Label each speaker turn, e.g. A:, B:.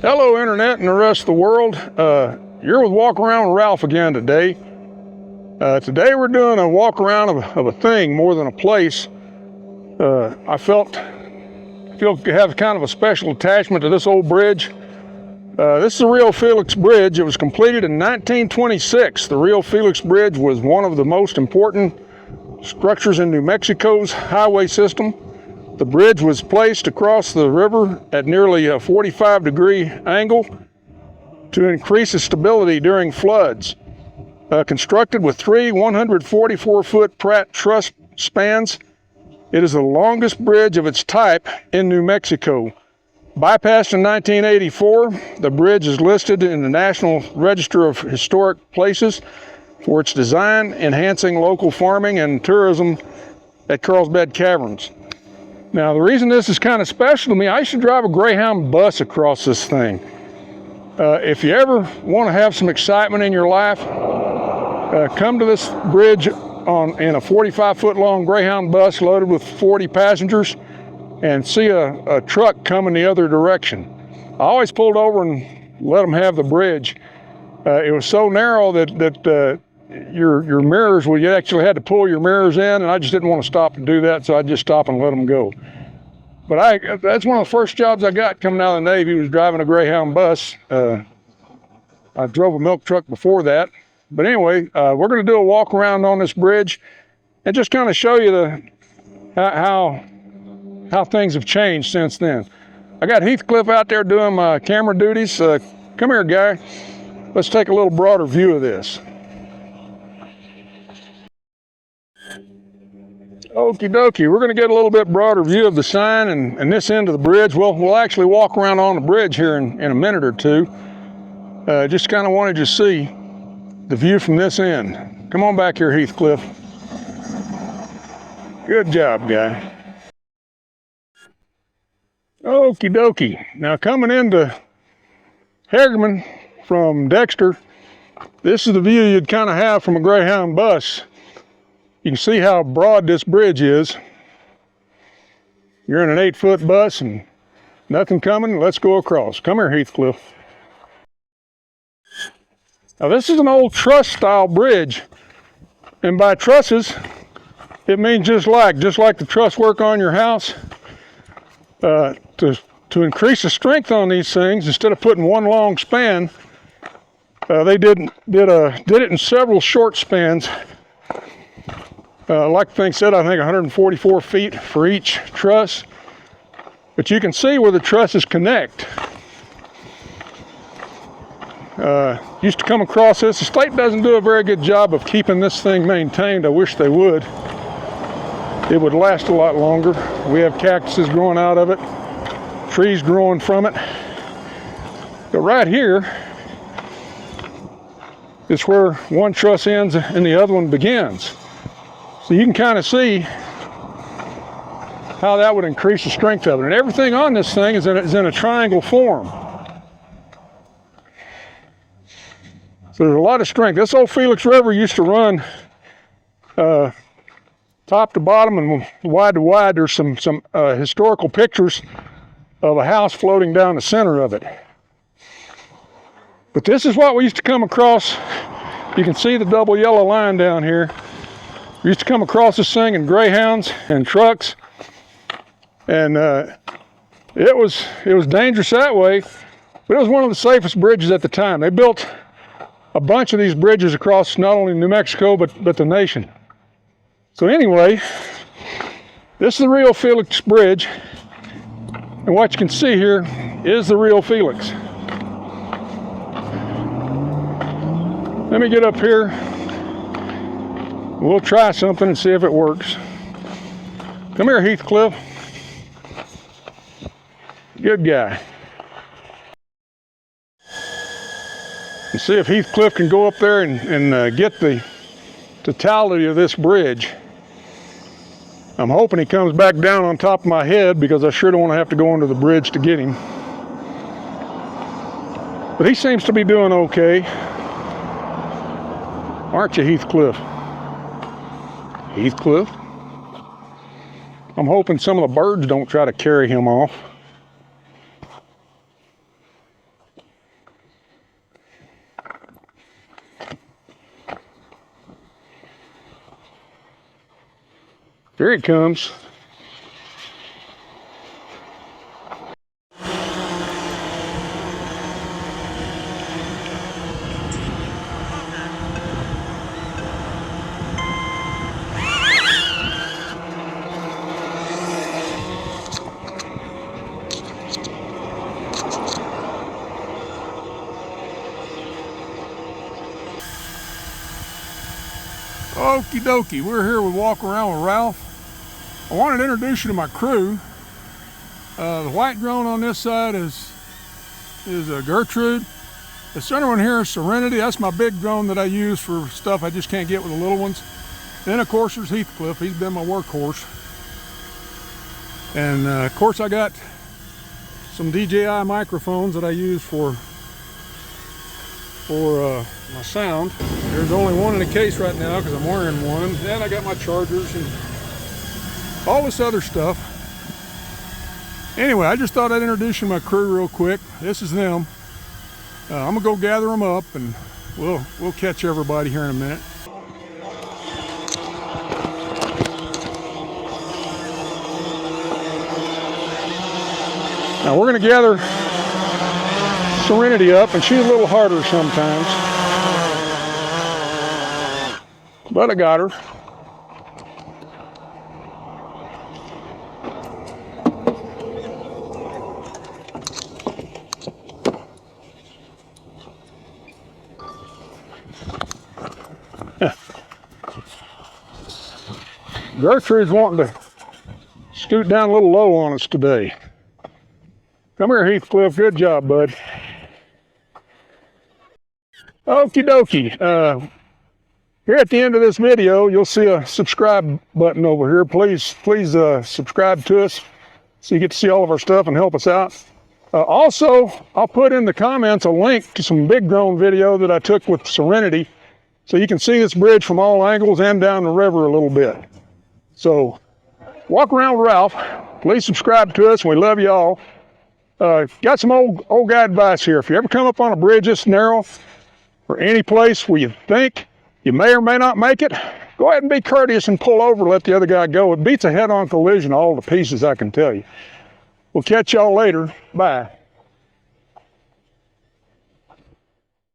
A: Hello, Internet and the rest of the world. You're with Walk Around with Ralph again today. Today we're doing a walk around of a thing more than a place. I feel have kind of a special attachment to this old bridge. This is the Aireal Felix Bridge. It was completed in 1926. The Aireal Felix Bridge was one of the most important structures in New Mexico's highway system. The bridge was placed across the river at nearly a 45-degree angle to increase its stability during floods. Constructed with three 144-foot Pratt truss spans, it is the longest bridge of its type in New Mexico. Bypassed in 1984, the bridge is listed in the National Register of Historic Places for its design enhancing local farming and tourism at Carlsbad Caverns. Now, the reason this is kind of special to me, I used to drive a Greyhound bus across this thing. If you ever want to have some excitement in your life, come to this bridge in a 45-foot long Greyhound bus loaded with 40 passengers and see a truck coming the other direction. I always pulled over and let them have the bridge. It was so narrow that your mirrors, well, you actually had to pull your mirrors in, and I just didn't want to stop to do that, so I'd just stop and let them go. But that's one of the first jobs I got coming out of the Navy, was driving a Greyhound bus. I drove a milk truck before that. But anyway, we're going to do a walk around on this bridge and just kind of show you how things have changed since then. I got Heath Cliff out there doing my camera duties. Come here, guy. Let's take a little broader view of this. Okie dokie, we're going to get a little bit broader view of the sign and this end of the bridge. We'll actually walk around on the bridge here in a minute or two. Just kind of wanted you to see the view from this end. Come on back here, Heath Cliff. Good job, guy. Okie dokie. Now, coming into Hagerman from Dexter, this is the view you'd kind of have from a Greyhound bus. You can see how broad this bridge is. You're in an 8-foot bus and nothing coming. Let's go across. Come here, Heathcliff. Now, this is an old truss style bridge. And by trusses, it means just like the truss work on your house. To increase the strength on these things, instead of putting one long span, they did it in several short spans. Like the thing said, I think 144 feet for each truss. But you can see where the trusses connect. Used to come across this. The state doesn't do a very good job of keeping this thing maintained. I wish they would. It would last a lot longer. We have cactuses growing out of it, trees growing from it. But right here is where one truss ends and the other one begins. So you can kind of see how that would increase the strength of it. And everything on this thing is in a triangle form. So there's a lot of strength. This old Felix River used to run top to bottom and wide to wide. There's some historical pictures of a house floating down the center of it. But this is what we used to come across. You can see the double yellow line down here. We used to come across this thing in Greyhounds and trucks, and it was dangerous that way, but it was one of the safest bridges at the time. They built a bunch of these bridges across not only New Mexico but the nation. So anyway, this is the Aireal Felix Bridge, and what you can see here is the Aireal Felix. Let me get up here. We'll try something and see if it works. Come here, Heathcliff. Good guy. And see if Heathcliff can go up there and get the totality of this bridge. I'm hoping he comes back down on top of my head, because I sure don't want to have to go under the bridge to get him. But he seems to be doing okay. Aren't you, Heathcliff? Heathcliff? I'm hoping some of the birds don't try to carry him off. Here it comes. Okie dokie, we're here with Walk Around with Ralph. I wanted to introduce you to my crew. The white drone on this side is Gertrude. The center one here is Serenity. That's my big drone that I use for stuff I just can't get with the little ones. Then of course there's Heath Cliff. He's been my workhorse. And of course I got some DJI microphones that I use for my sound. There's only one in the case right now because I'm wearing one. Then I got my chargers and all this other stuff. Anyway, I just thought I'd introduce you to my crew real quick. This is them. I'm gonna go gather them up and we'll catch everybody here in a minute. Now we're gonna gather Serenity up, and she's a little harder sometimes, but I got her. Gertrude's wanting to scoot down a little low on us today. Come here, Heath Cliff. Good job, bud. Okie dokie. Here at the end of this video, you'll see a subscribe button over here. Please subscribe to us so you get to see all of our stuff and help us out. Also, I'll put in the comments a link to some big drone video that I took with Serenity so you can see this bridge from all angles and down the river a little bit. So, Walk Around with Ralph. Please subscribe to us. We love y'all. Got some old guy advice here. If you ever come up on a bridge this narrow or any place where you think you may or may not make it, go ahead and be courteous and pull over, let the other guy go. It beats a head-on collision all to pieces, I can tell you. We'll catch y'all later. Bye.